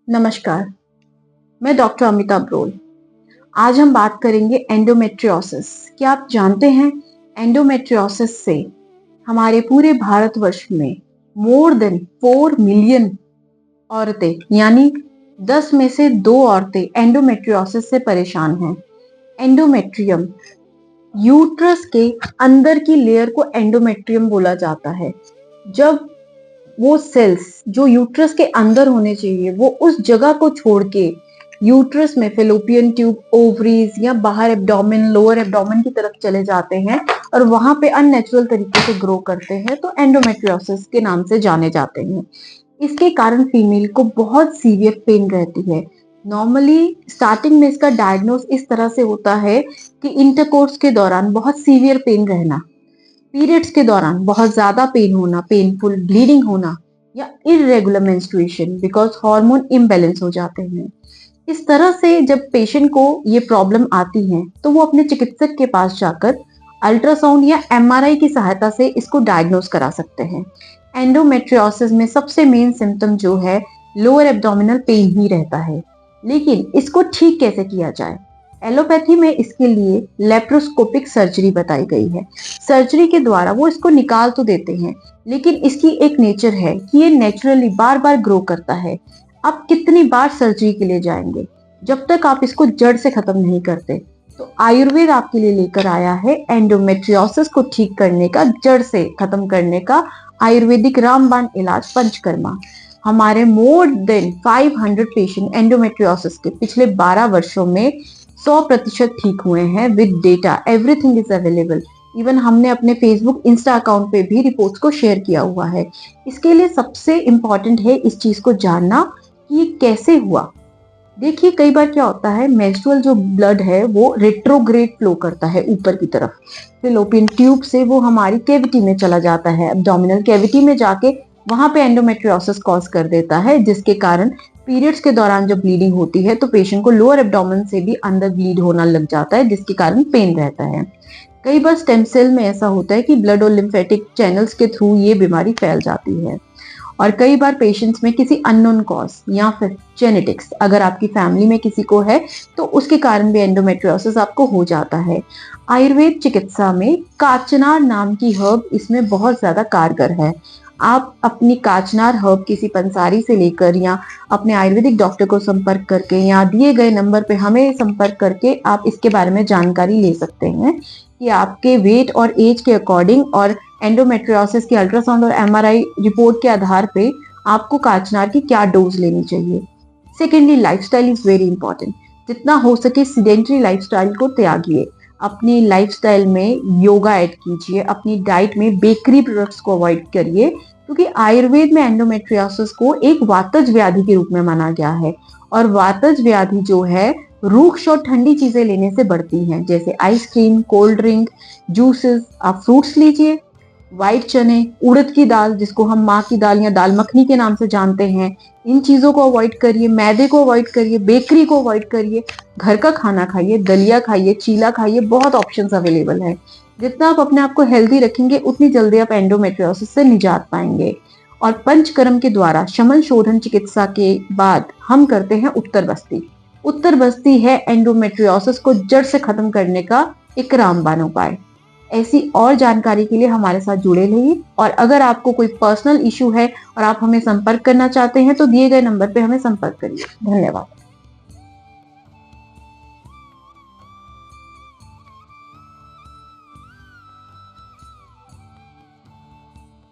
नमस्कार, मैं doctor Amita brawl. आज हम बात करेंगे एंडोमेट्रियोसिस। क्या आप जानते हैं एंडोमेट्रियोसिस से हमारे पूरे भारतवर्ष में मोर देन 4 मिलियन औरतें यानी 10 में से 2 औरतें एंडोमेट्रियोसिस से परेशान हैं। एंडोमेट्रियम यूट्रस के अंदर की लेयर को एंडोमेट्रियम बोला जाता है। जब वो सेल्स जो यूट्रस के अंदर होने चाहिए वो उस जगह को छोड़ के यूट्रस में फेलोपियन ट्यूब, ओवरीज या बाहर एब्डोमेन, लोअर एब्डोमेन की तरफ चले जाते हैं और वहां पे अननेचुरल तरीके से ग्रो करते हैं तो एंडोमेट्रियोसिस के नाम से जाने जाते हैं। इसके कारण फीमेल को बहुत सीवियर पेन रहती है। नॉर्मली स्टार्टिंग में इसका डायग्नोस इस तरह से होता है कि इंटरकोर्स के दौरान बहुत सीवियर पेन रहना, पीरियड्स के दौरान बहुत ज्यादा पेन होना, पेनफुल ब्लीडिंग होना या irregular menstruation because hormone imbalance हो जाते हैं। इस तरह से जब पेशेंट को ये प्रॉब्लम आती है तो वो अपने चिकित्सक के पास जाकर अल्ट्रासाउंड या एमआरआई की सहायता से इसको डायग्नोस करा सकते हैं। एंडोमेट्रियोसिस में सबसे मेन सिम्टम जो है लोअर एब्डोमिनल पेन ही रहता है, लेकिन इसको ठीक कैसे किया जाए? एलोपैथी में इसके लिए लेप्रोस्कोपिक सर्जरी बताई गई है। सर्जरी के द्वारा वो इसको निकाल तो देते हैं, लेकिन इसकी एक नेचर है कि ये नेचुरली बार बार ग्रो करता है। आप कितनी बार सर्जरी के लिए जाएंगे जब तक आप इसको जड़ से खत्म नहीं करते? तो आयुर्वेद आपके लिए लेकर आया है एंडोमेट्रियोसिस को ठीक करने का, जड़ से खत्म करने का आयुर्वेदिक रामबाण इलाज पंचकर्मा। हमारे मोर देन 500 पेशेंट एंडोमेट्रियोसिस के पिछले 12 वर्षों में 100% ठीक हुए हैं with data. Everything is available. Even हमने अपने फेसबुक, इंस्टा अकाउंट पे भी रिपोर्ट्स को शेयर किया हुआ है। इसके लिए सबसे इम्पॉर्टेंट है इस चीज को जानना कि ये कैसे हुआ। देखिए, कई बार क्या होता है, मेंस्ट्रुअल जो ब्लड है वो रेट्रोग्रेड फ्लो करता है ऊपर की तरफ। फेलोपियन ट्यूब से वो हमारी कैविटी में चला जाता है, एब्डोमिनल कैविटी में जाके वहां पे एंडोमेट्रियोसिस कॉज कर देता है, जिसके कारण पीरियड्स के दौरान जब ब्लीडिंग होती है तो पेशेंट को लोअर एब्डोमेन से भी अंदर ब्लीड होना लग जाता है, जिसके कारण पेन रहता है। कई बार स्टेम सेल में ऐसा होता है कि ब्लड और लिम्फेटिक चैनल्स के थ्रू ये बीमारी फैल जाती है। और कई बार पेशेंट्स में किसी अननोन कॉज या फिर जेनेटिक्स, अगर आपकी फैमिली में किसी को है तो उसके कारण भी एंडोमेट्रियोसिस आपको हो जाता है। आयुर्वेद चिकित्सा में काचनार नाम की हर्ब इसमें बहुत ज्यादा कारगर है। आप अपनी काचनार हर्ब किसी पंसारी से लेकर या अपने आयुर्वेदिक डॉक्टर को संपर्क करके या दिए गए नंबर पे हमें संपर्क करके आप इसके बारे में जानकारी ले सकते हैं कि आपके वेट और एज के अकॉर्डिंग और एंडोमेट्रियोसिस की अल्ट्रासाउंड और एमआरआई रिपोर्ट के आधार पे आपको काचनार की क्या डोज लेनी चाहिए। Secondly, lifestyle is very important. जितना हो सके सीडेंटरी लाइफस्टाइल को त्यागिए। अपनी लाइफस्टाइल में योगा ऐड कीजिए, अपनी डाइट में बेकरी प्रोडक्ट्स को अवॉइड करिए, क्योंकि आयुर्वेद में एंडोमेट्रियोसिस को एक वातज व्याधि के रूप में माना गया है। और वातज व्याधि जो है रूक्ष और ठंडी चीजें लेने से बढ़ती हैं, जैसे आइसक्रीम, कोल्ड ड्रिंक, जूसेस। आप फ्रूट्स लीजिए, व्हाइट चने, उड़द की दाल जिसको हम माँ की दाल या दाल मखनी के नाम से जानते हैं, इन चीजों को अवॉइड करिए, मैदे को अवॉइड करिए, बेकरी को अवॉइड करिए, घर का खाना खाइए, दलिया खाइए, चीला खाइए, बहुत ऑप्शंस अवेलेबल है। जितना आप अपने आप को हेल्दी रखेंगे उतनी जल्दी आप एंडोमेट्रियोसिस से निजात पाएंगे। और पंचकर्म के द्वारा शमन शोधन चिकित्सा के बाद हम करते हैं उत्तर बस्ती। उत्तर बस्ती है एंडोमेट्रियोसिस को जड़ से खत्म करने का एक रामबाण उपाय। ऐसी और जानकारी के लिए हमारे साथ जुड़े रहिए। और अगर आपको कोई पर्सनल इशू है और आप हमें संपर्क करना चाहते हैं तो दिए गए नंबर पे हमें संपर्क करिए। धन्यवाद।